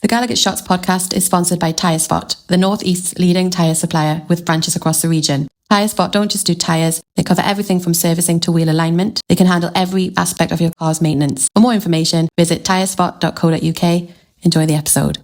The Gallagher Shots podcast is sponsored by Tyre Spot, the North East's leading tyre supplier with branches across the region. Tyre Spot don't just do tyres, they cover everything from servicing to wheel alignment. They can handle every aspect of your car's maintenance. For more information, visit tyrespot.co.uk. Enjoy the episode.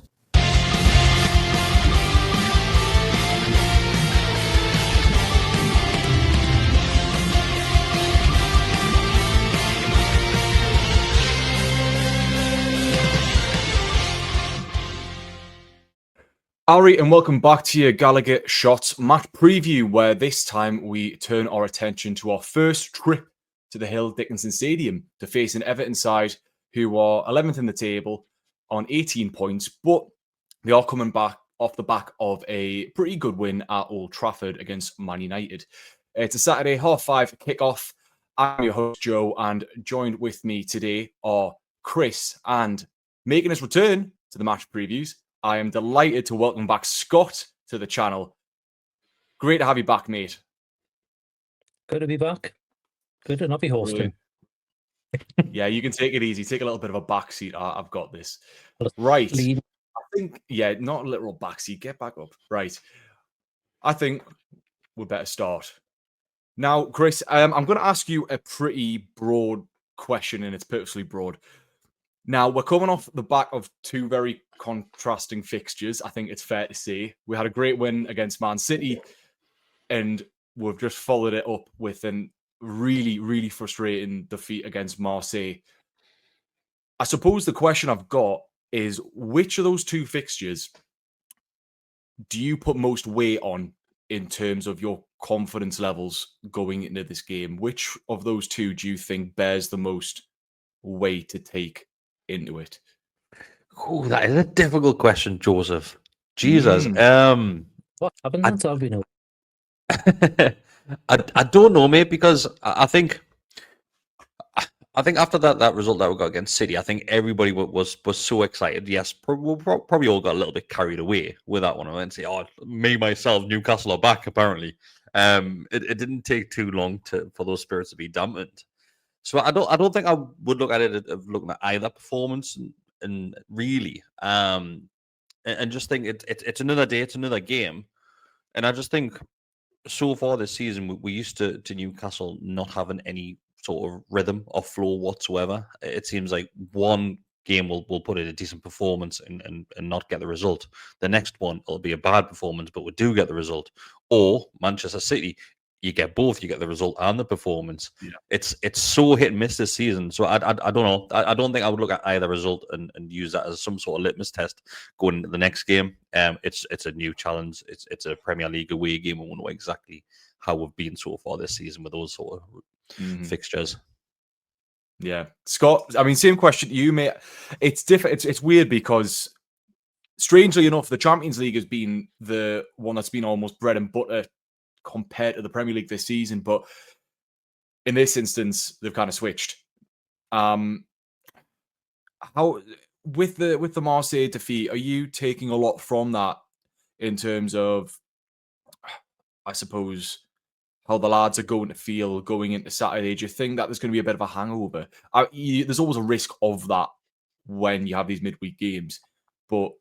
Ari, and welcome back to your Gallagher Shots match preview, where this time we turn our attention to our first trip to the Hill Dickinson Stadium to face an Everton side who are 11th in the table on 18 points, but they are coming back off the back of a pretty good win at Old Trafford against Man United. It's a Saturday 5:30 kickoff. I'm your host, Joe, and joined with me today are Kris, and making his return to the match previews, I am delighted to welcome back Scott to the channel. Great to have you back, mate. Good to be back. Good to not be hosting. Yeah, you can take it easy. Take a little bit of a backseat. I've got this. Right. I think, not a literal backseat. Get back up. Right. I think we'd better start. Now, Kris, I'm going to ask you a pretty broad question, and it's purposely broad. Now, we're coming off the back of two very contrasting fixtures, I think it's fair to say. We had a great win against Man City, and we've just followed it up with a really, really frustrating defeat against Marseille. I suppose the question I've got is, which of those two fixtures do you put most weight on in terms of your confidence levels going into this game? Which of those two do you think bears the most weight to take into it? Oh, that is a difficult question, Joseph. Jesus. What happened? That's all we know. I don't know, mate, because I think after that result that we got against City, I think everybody was so excited. Yes, we probably all got a little bit carried away with that one. I went and say, "Oh, me myself, Newcastle are back." Apparently, it didn't take too long for those spirits to be dampened. So I don't think I would look at it of looking at either performance and really and just think it's another day, it's another game. And I just think so far this season we're used to Newcastle not having any sort of rhythm or flow whatsoever. It seems like one game will put in a decent performance and not get the result. The next one it'll be a bad performance, but we do get the result. Or Manchester City, you get both. You get the result and the performance. Yeah. It's so hit and miss this season. So I don't know. I don't think I would look at either result and use that as some sort of litmus test going into the next game. It's a new challenge. It's a Premier League away game. We won't know exactly how we've been so far this season with those sort of fixtures. Yeah, Scott. I mean, same question to you, mate. It's different. It's weird because, strangely enough, the Champions League has been the one that's been almost bread and butter compared to the Premier League this season, but in this instance they've kind of switched. How with the Marseille defeat, are you taking a lot from that in terms of, I suppose, how the lads are going to feel going into Saturday? Do you think that there's going to be a bit of a hangover? There's always a risk of that when you have these midweek games, but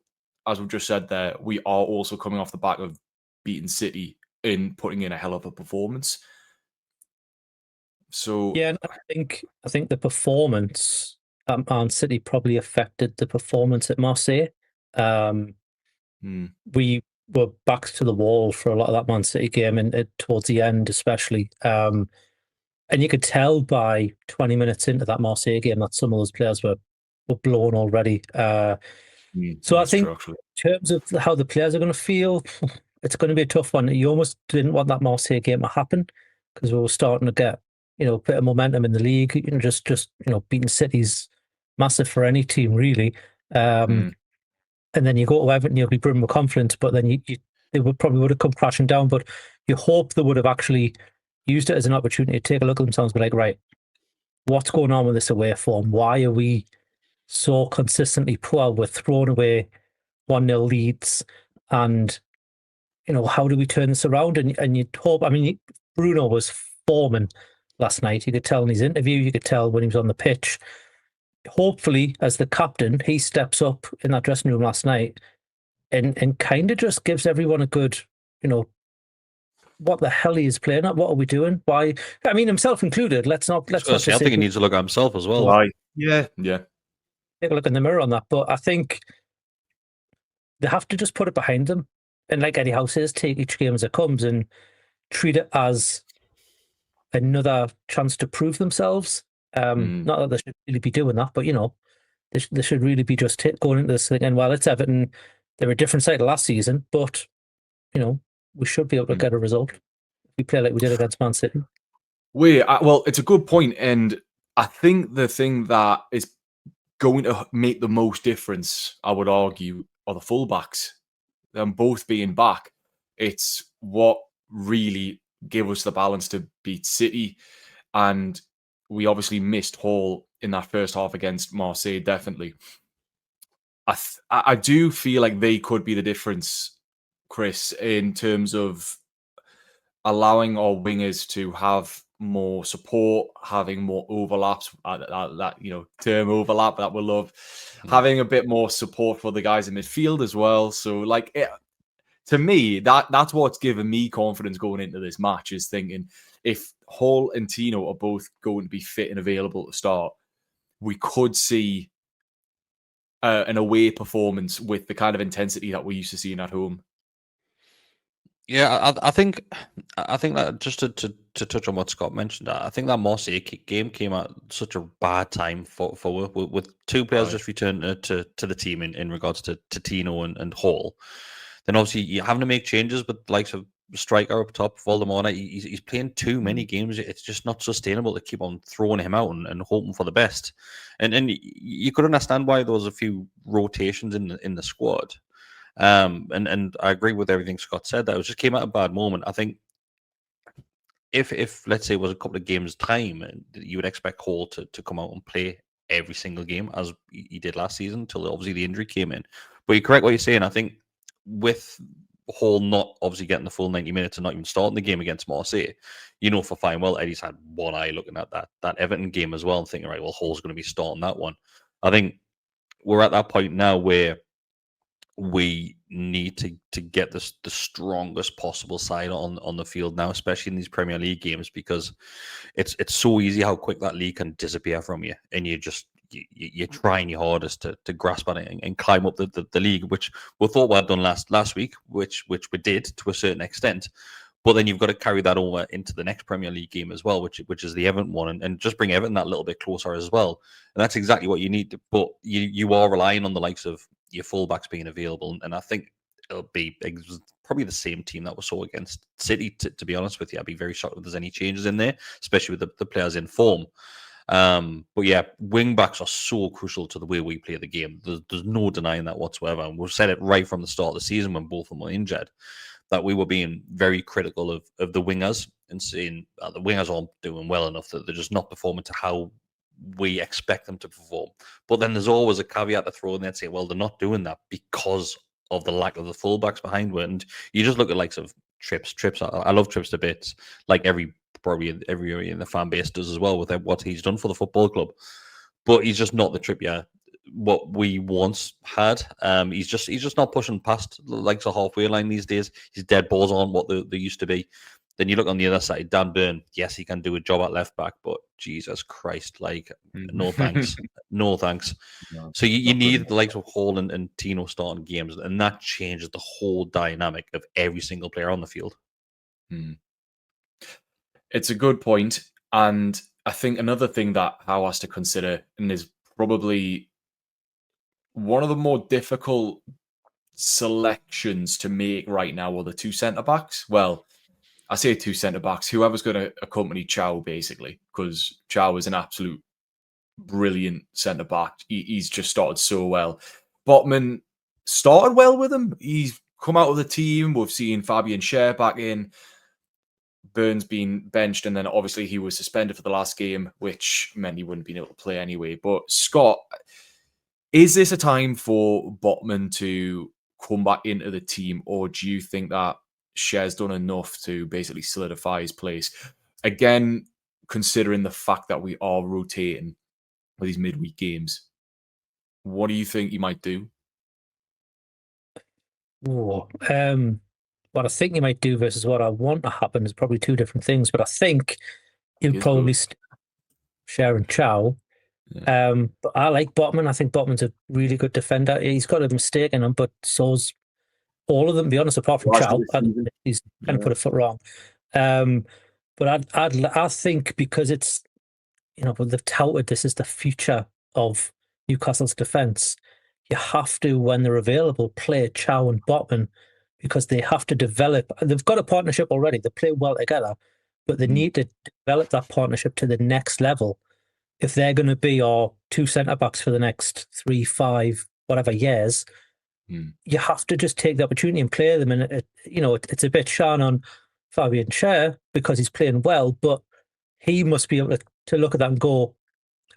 as we've just said there, we are also coming off the back of beating City in putting in a hell of a performance. So yeah, I think the performance at Man City probably affected the performance at Marseille. We were backs to the wall for a lot of that Man City game, and towards the end especially. And you could tell by 20 minutes into that Marseille game that some of those players were blown already. So I think in terms of how the players are going to feel, it's going to be a tough one. You almost didn't want that Marseille game to happen because we were starting to get, a bit of momentum in the league. Just beating City's massive for any team, really. And then you go to Everton, you'll be brimming with confidence, but then they probably would have come crashing down. But you hope they would have actually used it as an opportunity to take a look at themselves and be like, right, what's going on with this away form? Why are we so consistently poor? We're throwing away 1-0 leads, and how do we turn this around? And you'd hope, Bruno was forming last night. You could tell in his interview, you could tell when he was on the pitch. hopefully, as the captain, he steps up in that dressing room last night and kind of just gives everyone a good, what the hell he is playing at? What are we doing? Why? I mean, himself included. Let's not I just think he needs to look at himself as well. Right. Yeah. Take a look in the mirror on that. But I think they have to just put it behind them. And like Eddie Howe says, take each game as it comes and treat it as another chance to prove themselves. Not that they should really be doing that, but they should really be just going into this thing. And while it's Everton, they're a different side of last season, but we should be able to get a result if we play like we did against Man City. Well, it's a good point, and I think the thing that is going to make the most difference, I would argue, are the fullbacks. Them both being back, it's what really gave us the balance to beat City, and we obviously missed Hall in that first half against Marseille. Definitely, I do feel like they could be the difference, Kris, in terms of allowing our wingers to have more support, having more overlaps, that term overlap that we love, having a bit more support for the guys in midfield as well. So, to me, that's what's given me confidence going into this match, is thinking if Hall and Tino are both going to be fit and available to start, we could see an away performance with the kind of intensity that we're used to seeing at home. Yeah, I think that just to touch on what Scott mentioned, I think that Marseille game came at such a bad time for with two players just returned to the team in regards to Tino and Hall. Then obviously you're having to make changes with the likes of striker up top, Voldemort. He's playing too many games. It's just not sustainable to keep on throwing him out and hoping for the best. And you could understand why there was a few rotations in the squad. And I agree with everything Scott said. That it just came at a bad moment. I think if let's say it was a couple of games time, you would expect Hall to come out and play every single game as he did last season until obviously the injury came in. But you're correct what you're saying. I think with Hall not obviously getting the full 90 minutes and not even starting the game against Marseille, for fine well Eddie's had one eye looking at that Everton game as well and thinking, right, well, Hall's going to be starting that one. I think we're at that point now where we need to get the strongest possible side on the field now, especially in these Premier League games, because it's so easy how quick that league can disappear from you, and you're trying your hardest to grasp at it and climb up the league, which we thought we had done last week, which we did to a certain extent. But then you've got to carry that over into the next Premier League game as well, which is the Everton one, and just bring Everton that little bit closer as well. And that's exactly what you need to. But you are relying on the likes of your fullbacks being available, and I think it'll be probably the same team that we saw against City. To be honest with you, I'd be very shocked if there's any changes in there, especially with the players in form. But yeah, wing backs are so crucial to the way we play the game. There's no denying that whatsoever, and we've said it right from the start of the season when both of them were injured, that we were being very critical of the wingers and saying the wingers aren't doing well enough, that they're just not performing to how we expect them to perform. But then there's always a caveat to throw in there and say, well, they're not doing that because of the lack of the fullbacks behind it. And you just look at likes of Trips. I love Trips to bits, like probably every in the fan base does as well with what he's done for the football club. But he's just not the Trippier what we once had. He's just not pushing past like the halfway line these days. His dead balls aren't what they used to be. Then you look on the other side, Dan Burn. Yes, he can do a job at left back, but Jesus Christ, no thanks, no thanks. No, so you need the likes of Hall and Tino starting games, and that changes the whole dynamic of every single player on the field. It's a good point, and I think another thing that Howe has to consider, and is probably one of the more difficult selections to make right now, are the two centre backs. Well, I say two centre backs, whoever's going to accompany Chow, basically, because Chow is an absolute brilliant centre back. He's just started so well. Botman started well with him. He's come out of the team. We've seen Fabian Schär back in. Burns been benched, and then obviously he was suspended for the last game, which meant he wouldn't be able to play anyway. But Scott, is this a time for Botman to come back into the team, or do you think that Scher's done enough to basically solidify his place? Again, considering the fact that we are rotating with these midweek games. What do you think he might do? What I think he might do versus what I want to happen is probably two different things. But I think he'll probably share and Chow. Yeah. But I like Botman. I think Botman's a really good defender. He's got a mistake in him, but so's all of them. To be honest, apart from Chow, he's kind of put a foot wrong. But I think because it's, they've touted this is the future of Newcastle's defence. You have to, when they're available, play Chow and Botman because they have to develop. They've got a partnership already. They play well together, but they need to develop that partnership to the next level. If they're going to be our two centre-backs for the next 3, 5, whatever years, you have to just take the opportunity and play them. And, it's a bit shine on Fabian Schär because he's playing well, but he must be able to look at that and go,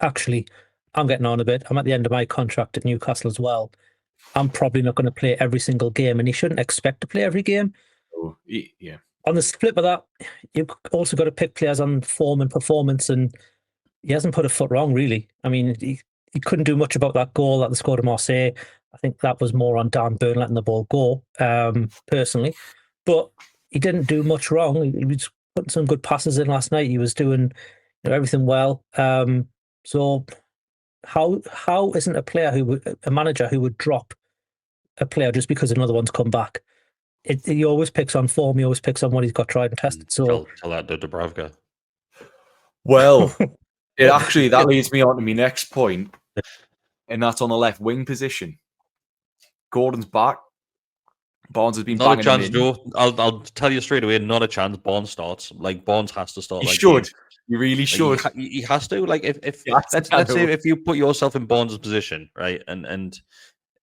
actually, I'm getting on a bit. I'm at the end of my contract at Newcastle as well. I'm probably not going to play every single game, and he shouldn't expect to play every game. Oh, yeah. On the flip of that, you've also got to pick players on form and performance, and he hasn't put a foot wrong, really. I mean, he couldn't do much about that goal that they scored at Marseille. I think that was more on Dan Burn letting the ball go, personally. But he didn't do much wrong. He was putting some good passes in last night. He was doing everything well. So how isn't a manager who would drop a player just because another one's come back? He always picks on form. He always picks on what he's got tried and tested. So tell that to Dubravka. Well, that leads me on to my next point, and that's on the left wing position. Gordon's back. Barnes has been not banging a chance, Joe. I'll tell you straight away, not a chance. Barnes starts. Barnes has to start. He should. He really should. He has to. If let's say if you put yourself in Barnes' position, right, and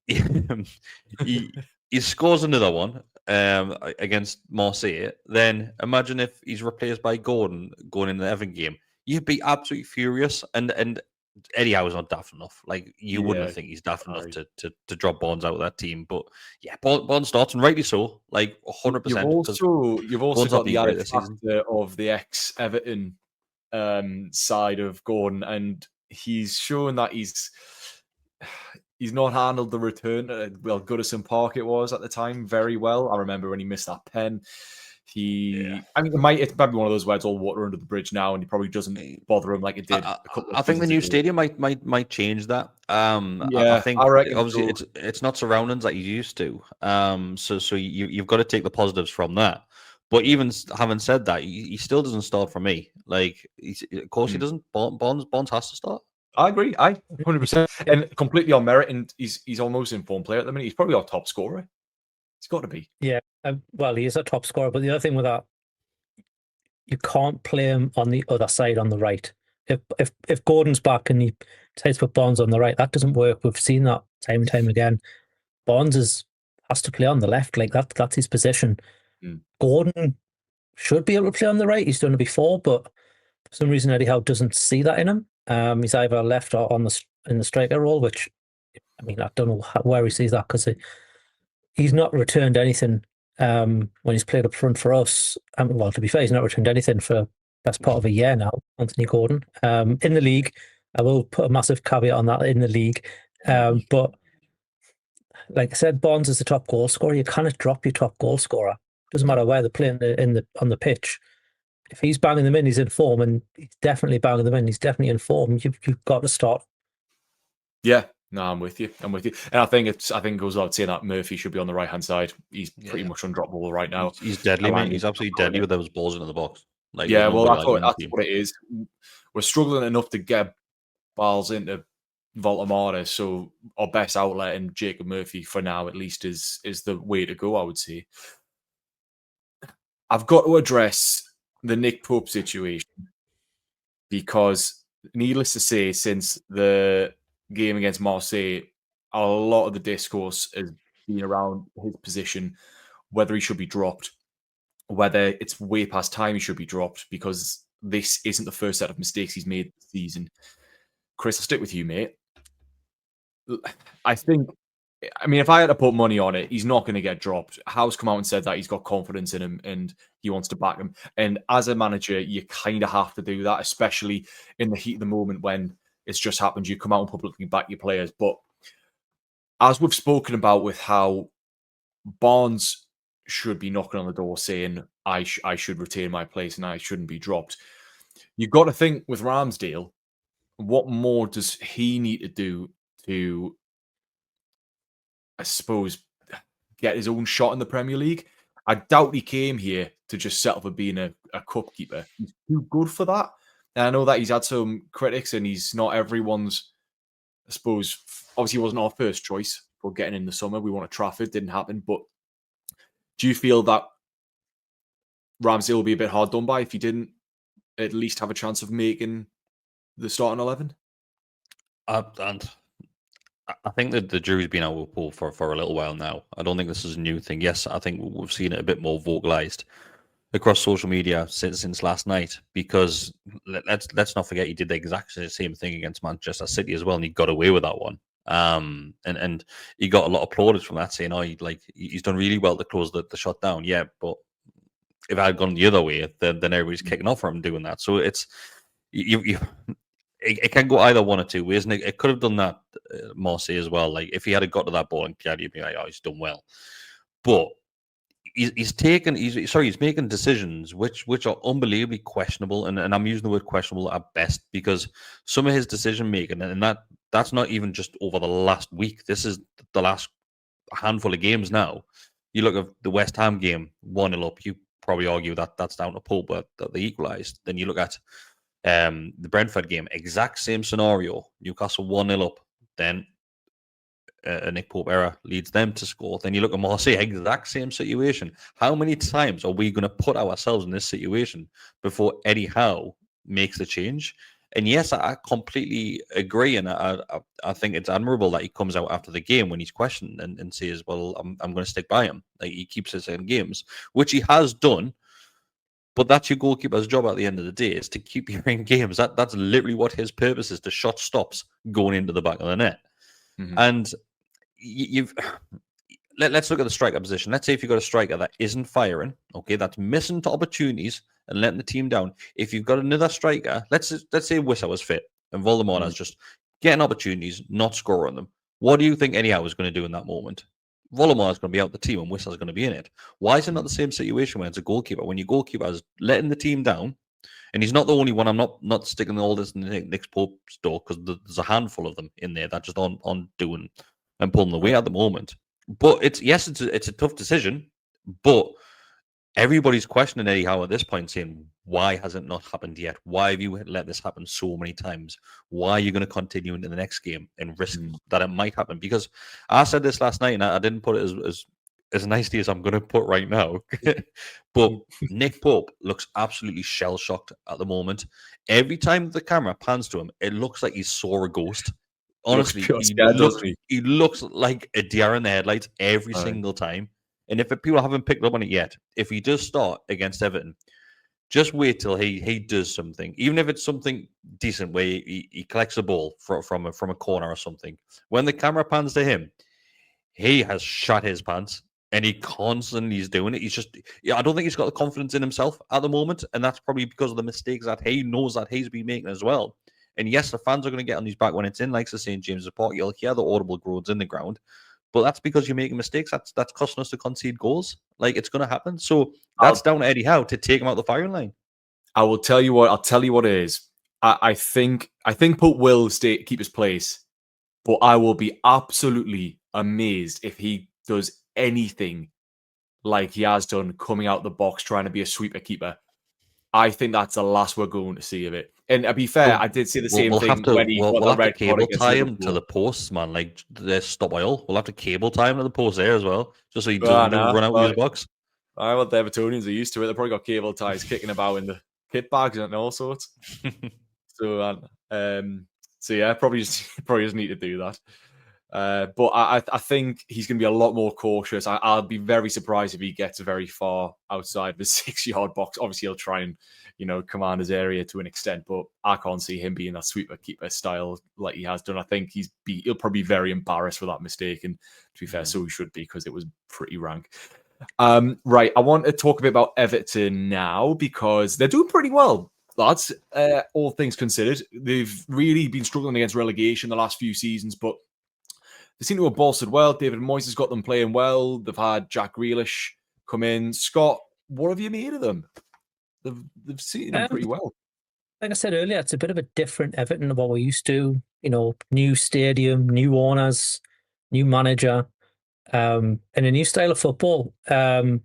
he scores another one against Marseille, then imagine if he's replaced by Gordon going in the Everton game. You'd be absolutely furious. And Eddie Howe's not daft enough. You wouldn't think he's daft enough to drop Barnes out of that team. But yeah, Barnes starts, and rightly so, 100%. You've also got the added factor of the ex-Everton side of Gordon, and he's shown that he's not handled the return to Goodison Park it was at the time very well. I remember when he missed that pen. It's probably one of those where it's all water under the bridge now, and he probably doesn't bother him like it did. I think the new stadium might change that. I think obviously it's not surroundings like you used to. So you've got to take the positives from that. But even having said that, he still doesn't start for me. Of course he doesn't. Barnes has to start. I agree. 100%, and completely on merit. And he's almost in form player at the minute. He's probably our top scorer. He's got to be. Yeah. Well, he is a top scorer, but the other thing with that, you can't play him on the other side on the right. If Gordon's back and he decides to put Barnes on the right, that doesn't work. We've seen that time and time again. Barnes has to play on the left, that's his position. Gordon should be able to play on the right. He's done it before, but for some reason Eddie Howe doesn't see that in him. He's either left or in the striker role, which I don't know where he sees that because he's not returned anything when he's played up front for us. To be fair, he's not returned anything for the best part of a year now, Anthony Gordon. In the league, I will put a massive caveat on that, in the league. But like I said, Barnes is the top goal scorer. You cannot drop your top goal scorer. Doesn't matter where they're playing on the pitch. If he's banging them in, he's in form, and he's definitely banging them in. He's definitely in form. You've got to start. Yeah. No, I'm with you. And I think it goes without saying that Murphy should be on the right hand side. He's pretty much undroppable right now. He's deadly, man. He's absolutely deadly with those balls into the box. That's what it is. We're struggling enough to get balls into Voltamara, so our best outlet in Jacob Murphy for now, at least, is the way to go, I would say. I've got to address the Nick Pope situation because, needless to say, since the game against Marseille, a lot of the discourse has been around his position, whether he should be dropped, whether it's way past time he should be dropped, because this isn't the first set of mistakes he's made this season. Kris, I'll stick with you, mate. If I had to put money on it, he's not going to get dropped. Howe's come out and said that he's got confidence in him and he wants to back him. And as a manager, you kind of have to do that, especially in the heat of the moment when it's just happened. You come out and publicly back your players. But as we've spoken about with how Barnes should be knocking on the door saying, I should retain my place and I shouldn't be dropped. You've got to think with Ramsdale, what more does he need to do to, I suppose, get his own shot in the Premier League? I doubt he came here to just settle for being a cup keeper. He's too good for that. And I know that he's had some critics and he's not everyone's, I suppose, obviously he wasn't our first choice for getting in the summer. We wanted Trafford, didn't happen. But do you feel that Ramsdale will be a bit hard done by if he didn't at least have a chance of making the starting 11? And I think that the jury's been out with Paul for a little while now. I don't think this is a new thing. Yes, I think we've seen it a bit more vocalized across social media since last night, because let's not forget he did the exact same thing against Manchester City as well, and he got away with that one. And he got a lot of plaudits from that, saying, he's done really well to close the shot down. Yeah, but if I had gone the other way, then everybody's kicking off for him doing that. So it's it can go either one or two ways, and it could have done that Marseille as well. Like if he had got to that ball and carried, you'd be like, he's done well. But he's making decisions which are unbelievably questionable, and I'm using the word questionable at best, because some of his decision making, and that's not even just over the last week. This is the last handful of games now. You look at the West Ham game, 1-0 up. You probably argue that that's down to Pope, but that they equalised. Then you look at the Brentford game, exact same scenario. Newcastle 1-0 up. Then a Nick Pope error leads them to score. Then you look at Marseille, exact same situation. How many times are we going to put ourselves in this situation before Eddie Howe makes the change? And yes, I completely agree, and I think it's admirable that he comes out after the game when he's questioned and says, well, I'm going to stick by him. Like, he keeps us in games, which he has done. But that's your goalkeeper's job at the end of the day, is to keep you in games. That's literally what his purpose is, to shot stops going into the back of the net. Mm-hmm. And let's look at the striker position. Let's say if you've got a striker that isn't firing, okay, that's missing to opportunities and letting the team down. If you've got another striker, let's say Wissa was fit and Voldemort is just getting opportunities, not scoring them. What do you think Eddie Howe is going to do in that moment? Voldemort is going to be out the team and Wissa's going to be in it. Why is it not the same situation when it's a goalkeeper? When your goalkeeper is letting the team down, and he's not the only one. I'm not sticking all this in Nick Pope's door, because there's a handful of them in there that just on doing and pulling the weight at the moment. But it's a tough decision, but everybody's questioning Eddie Howe at this point, saying, why has it not happened yet? Why have you let this happen so many times? Why are you going to continue into the next game and risk that it might happen? Because I said this last night, and I didn't put it as nicely as I'm going to put right now. But Nick Pope looks absolutely shell-shocked at the moment. Every time the camera pans to him, it looks like he saw a ghost. Honestly, he looks like a deer in the headlights every single time. And if people haven't picked up on it yet, if he does start against Everton, just wait till he does something. Even if it's something decent, where he collects a ball from a corner or something. When the camera pans to him, he has shot his pants, and he constantly is doing it. I don't think he's got the confidence in himself at the moment, and that's probably because of the mistakes that he knows that he's been making as well. And yes, the fans are going to get on his back when it's in, like the St. James's Park. You'll hear the audible groans in the ground. But that's because you're making mistakes. That's costing us to concede goals. Like, it's going to happen. So that's down to Eddie Howe to take him out the firing line. I'll tell you what it is. I think Pope will keep his place, but I will be absolutely amazed if he does anything like he has done, coming out the box trying to be a sweeper keeper. I think that's the last we're going to see of it. And to be fair, I did see the same thing when he got the red card against tie him to the posts, man. Like, stop oil. We'll have to cable tie him to the post there as well, just so he doesn't run out of his box. I want the Evertonians are used to it. They probably got cable ties kicking about in the kit bags and all sorts. So yeah, probably just need to do that. But I think he's going to be a lot more cautious. I'll be very surprised if he gets very far outside the 6-yard box. Obviously, he'll try and command his area to an extent, but I can't see him being that sweeper keeper style like he has done. I think he'll probably be very embarrassed for that mistake, and to be fair, so he should be, because it was pretty rank. Right, I want to talk a bit about Everton now, because they're doing pretty well. lads. All things considered, they've really been struggling against relegation the last few seasons, but they seem to have bolstered well. David Moyes has got them playing well. They've had Jack Grealish come in. Scott, what have you made of them? They've seen them pretty well. Like I said earlier, it's a bit of a different Everton than what we're used to. New stadium, new owners, new manager, and a new style of football. They're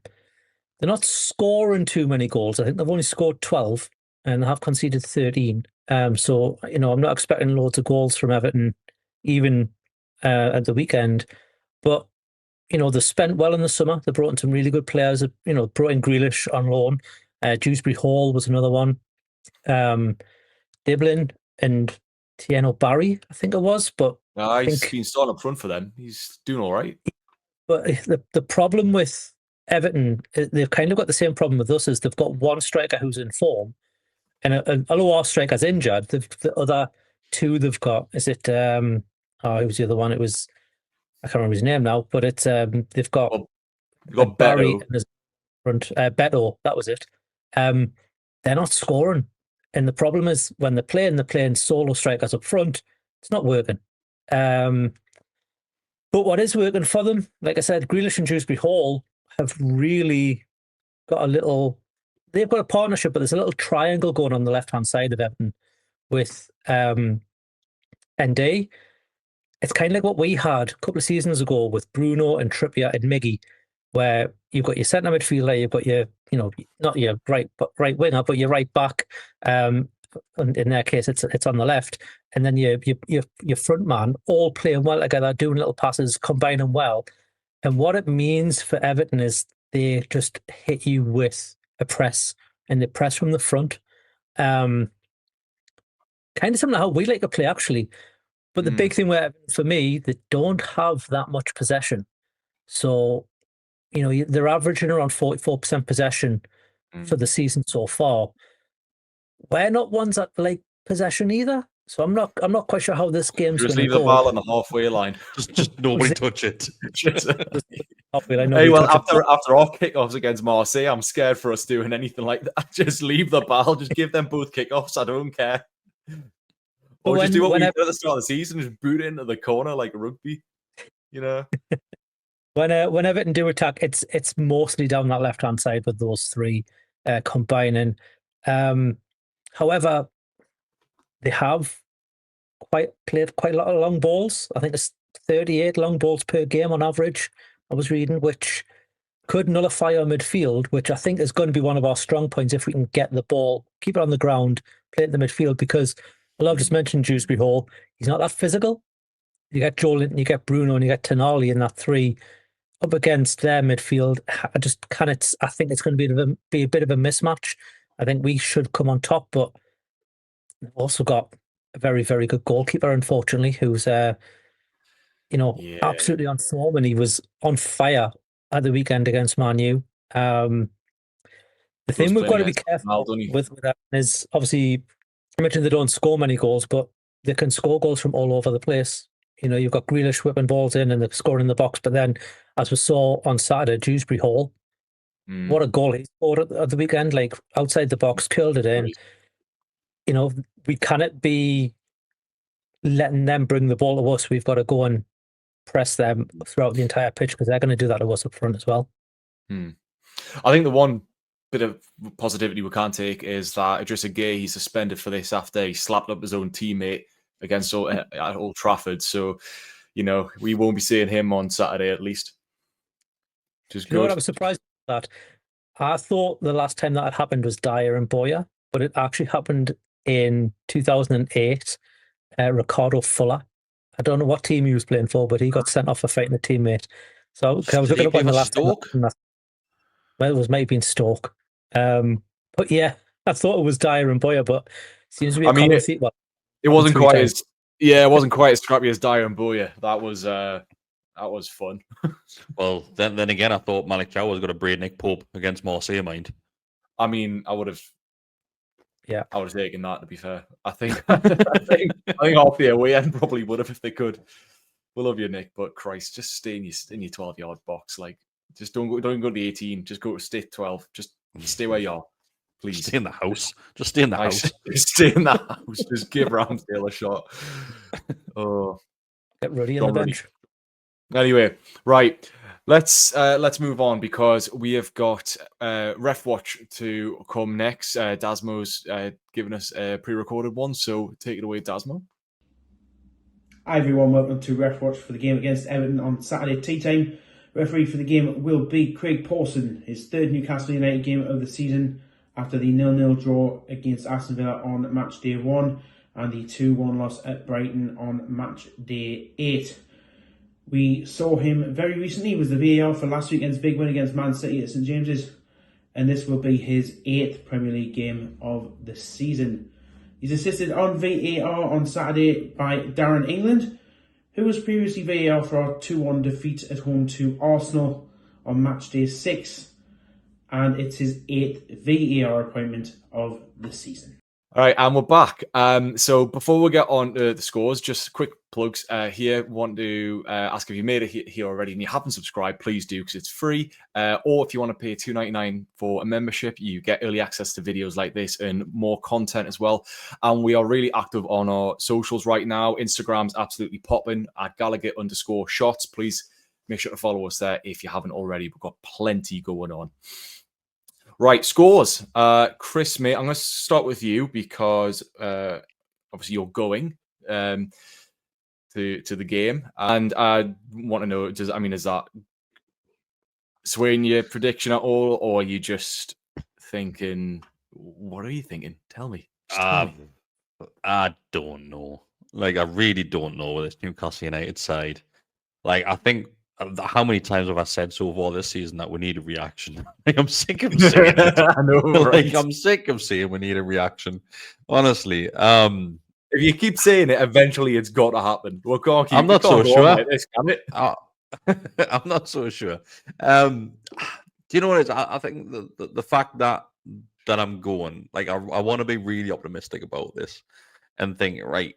not scoring too many goals. I think they've only scored 12 and have conceded 13. So, I'm not expecting loads of goals from Everton, even at the weekend. But, they spent well in the summer. They brought in some really good players. Brought in Grealish on loan. Dewsbury Hall was another one. Diblin and Tieno Barry, I think it was. But he's been starting up front for them. He's doing all right. But the problem with Everton, they've kind of got the same problem with us, is they've got one striker who's in form, and although our striker's injured, the other two they've got, is it, who was the other one? It was, I can't remember his name now, but it's, they've got Beto. Barry in his front, Beto, that was it. They're not scoring. And the problem is when they're playing solo strikers up front, it's not working. But what is working for them, like I said, Grealish and Dewsbury Hall have really got they've got a partnership, but there's a little triangle going on the left-hand side of Everton with ND. It's kind of like what we had a couple of seasons ago with Bruno and Trippier and Miggy, where you've got your centre midfielder, you've got your, not your right winger, but your right back. And in their case, it's on the left, and then your front man all playing well together, doing little passes, combining well. And what it means for Everton is they just hit you with a press, and they press from the front. Kind of similar to how we like to play, actually. But the big thing for me, they don't have that much possession. So, they're averaging around 44% possession for the season so far. We're not ones that like possession either. So I'm not quite sure how this game's going to go. Just leave the ball on the halfway line. Just nobody touch it. Hey, well, after our kickoffs against Marseille, I'm scared for us doing anything like that. Just leave the ball. Just give them both kickoffs. I don't care. Or just do what we did at the start of the season. Just boot it into the corner like rugby. When Everton do attack, it's mostly down that left-hand side with those three combining. However, they have played quite a lot of long balls. I think it's 38 long balls per game on average, I was reading, which could nullify our midfield, which I think is going to be one of our strong points if we can get the ball, keep it on the ground, play it in the midfield, because I've just mentioned Dewsbury Hall. He's not that physical. You get Joelinton, you get Bruno, and you get Tonali in that three up against their midfield. I think it's going to be a bit of a mismatch. I think we should come on top, but we've also got a very, very good goalkeeper, unfortunately, who's absolutely on form, and he was on fire at the weekend against Man U. The thing we've got to be careful with that is, obviously, I mentioned they don't score many goals, but they can score goals from all over the place. You've got Grealish whipping balls in and they're scoring in the box, but then, as we saw on Saturday, Dewsbury Hall, what a goal he scored at the weekend, like outside the box, curled it in. We cannot be letting them bring the ball to us. We've got to go and press them throughout the entire pitch, because they're going to do that to us up front as well. I think the one bit of positivity we can't take is that Idrissa Gueye, he's suspended for this after he slapped up his own teammate against at Old Trafford. So, we won't be seeing him on Saturday at least. Just good. What I was surprised at that? I thought the last time that had happened was Dyer and Boyer, but it actually happened in 2008. Ricardo Fuller. I don't know what team he was playing for, but he got sent off for fighting a teammate. So I was looking up when the last time. Well, it was maybe in Stoke. But yeah, I thought it was Dyer and Boyer, but it seems to be a common theme. It wasn't quite as scrappy as Dyer and Boyer. That was fun. Well, then again, I thought Malik Chow was going to braid Nick Pope against Marseille, mind. I mean, I would have taken that, to be fair. I think half the away end probably would have if they could. We love you, Nick, but Christ, just stay in your 12-yard box. Like, just don't go to the 18. Just go to stay 12. Just stay where you are. Please. Stay in the house. Just stay in the house. Stay in the house. Just give Ramsdale a shot. Oh, Get Ruddy on the bench. Anyway, right. Let's move on because we have got Ref Watch to come next. Dasmo's given us a pre-recorded one, so take it away, Dasmo. Hi everyone, welcome to Ref Watch for the game against Everton on Saturday tea time. Referee for the game will be Craig Pawson, his third Newcastle United game of the season after the 0-0 draw against Aston Villa on match day 1 and the 2-1 loss at Brighton on match day 8. We saw him very recently with the VAR for last weekend's big win against Man City at St James's, and this will be his 8th Premier League game of the season. He's assisted on VAR on Saturday by Darren England, who was previously VAR for our 2-1 defeat at home to Arsenal on match day 6, and it's his 8th VAR appointment of the season. All right, and we're back. So before we get on to the scores, just quick plugs here. Want to ask if you made it here already and you haven't subscribed, please do because it's free. Or if you want to pay $2.99 for a membership, you get early access to videos like this and more content as well. And we are really active on our socials right now. Instagram's absolutely popping at Gallagher_shots. Please make sure to follow us there if you haven't already. We've got plenty going on. Right, scores. Kris, mate, I'm going to start with you because obviously you're going to the game, and I want to know: is that swaying your prediction at all, or are you just thinking? What are you thinking? Tell me. Tell me. I don't know. Like, I really don't know with this Newcastle United side. Like, I think. How many times have I said so far this season that we need a reaction? Like, I'm sick of saying it. I know, right? Like, I'm sick of saying we need a reaction. Honestly, if you keep saying it, eventually it's got to happen. We can't keep. I'm not so sure. Like this, can it? I'm not so sure. Do you know what it is? I think the fact that I'm going, like, I want to be really optimistic about this and think, right.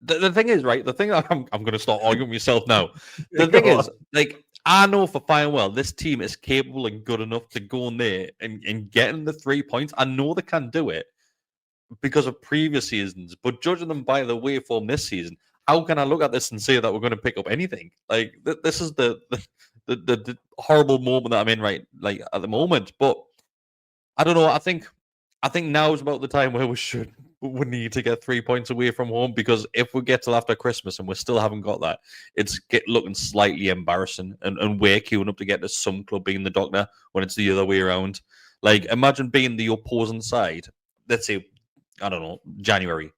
The thing is, right, the thing that I'm going to start arguing with myself now. The thing is, like, I know for fine well this team is capable and good enough to go in there and getting the 3 points. I know they can do it because of previous seasons, but judging them by the waveform this season, how can I look at this and say that we're going to pick up anything? Like, this is the horrible moment that I'm in right, like, at the moment. But I don't know. I think now is about the time where we need to get 3 points away from home, because if we get till after Christmas and we still haven't got that, it's looking slightly embarrassing. And we're queuing up to get to some club being the doctor when it's the other way around. Like, imagine being the opposing side. Let's say, I don't know, January,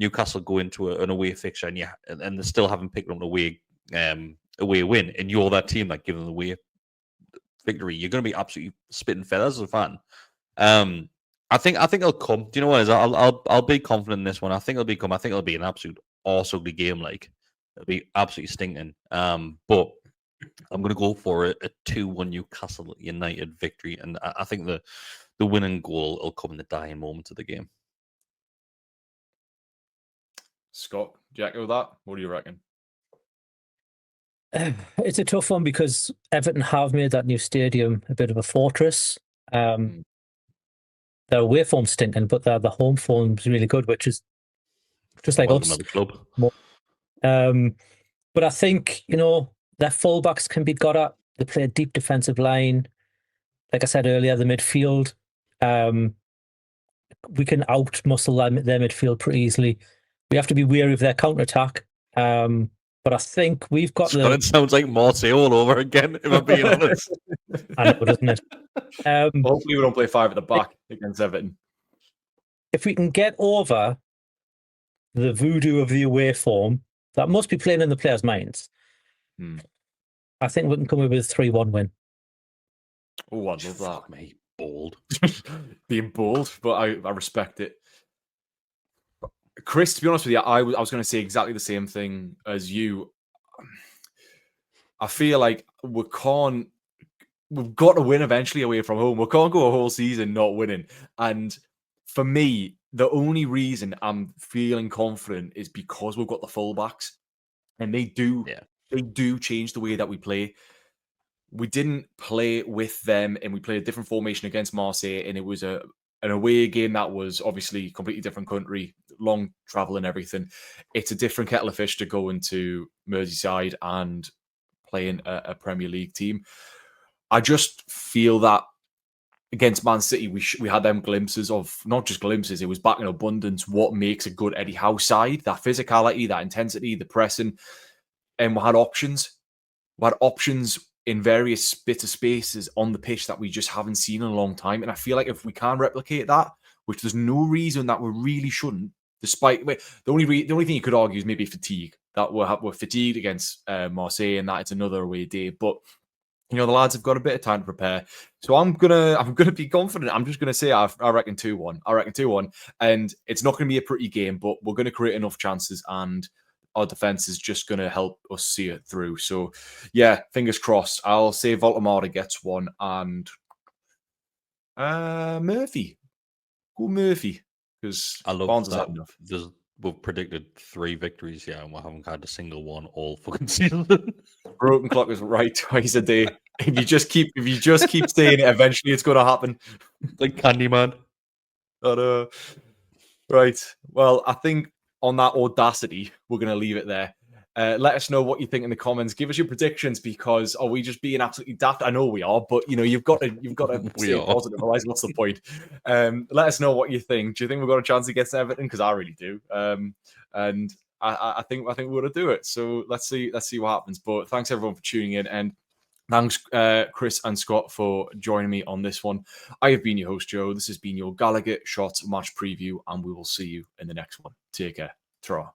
Newcastle go into an away fixture and they still haven't picked up an away win, and you're that team that gives them the away victory. You're going to be absolutely spitting feathers as a fan. I think it'll come. Do you know what it is? I'll be confident in this one. I think it'll become. I think it'll be an absolute ugly game. Like, it'll be absolutely stinking. But I'm going to go for a 2-1 Newcastle United victory, and I think the winning goal will come in the dying moments of the game. Scott, do you echo that? What do you reckon? It's a tough one because Everton have made that new stadium a bit of a fortress. Their away form's stinking, but the home form's really good, which is just like us. Club. But I think, their fullbacks can be got at. They play a deep defensive line. Like I said earlier, the midfield, we can out-muscle their midfield pretty easily. We have to be wary of their counter-attack. But I think we've got It sounds like Marseille all over again, if I'm being honest. I know, doesn't it? Hopefully we don't play 5 at the back against Everton. If we can get over the voodoo of the away form, that must be playing in the players' minds. I think we can come away with a 3-1 win. Oh, I love that. Mate, bold. Being bold, but I respect it. Kris, to be honest with you, I was going to say exactly the same thing as you. I feel like we've got to win eventually away from home. We can't go a whole season not winning. And for me, the only reason I'm feeling confident is because we've got the fullbacks, and they do change the way that we play. we didn't play with them, and we played a different formation against Marseille, and it was an away game that was obviously completely different country, long travel and everything. It's a different kettle of fish to go into Merseyside and playing a Premier League team. I just feel that against Man City, we had them glimpses of, not just glimpses, it was back in abundance, what makes a good Eddie Howe side, that physicality, that intensity, the pressing, and we had options. We had options in various bits of spaces on the pitch that we just haven't seen in a long time. And I feel like if we can replicate that, which there's no reason that we really shouldn't, despite the only thing you could argue is maybe fatigue, that we're fatigued against Marseille and that it's another away day. But the lads have got a bit of time to prepare, so I'm gonna be confident. I'm just gonna say I reckon 2-1. I reckon 2-1, and it's not gonna be a pretty game, but we're gonna create enough chances, and our defense is just gonna help us see it through. So, yeah, fingers crossed. I'll say Voltemada gets one, and Murphy, go Murphy, because I love Barnes has that. had enough. We've predicted 3 victories, and we haven't had a single one all fucking season. Broken clock is right twice a day. If you just keep saying it, eventually it's going to happen. Like Candyman. Right. Well, I think on that audacity, we're going to leave it there. Let us know what you think in the comments. Give us your predictions, because are we just being absolutely daft? I know we are, but you've got to stay positive. Otherwise, what's the point? Let us know what you think. Do you think we've got a chance against Everton? Because I really do. And I think we're going to do it. So let's see what happens. But thanks everyone for tuning in, and thanks Kris and Scott for joining me on this one. I have been your host, Joe. This has been your Gallagher Shot match preview, and we will see you in the next one. Take care. Ta-ra.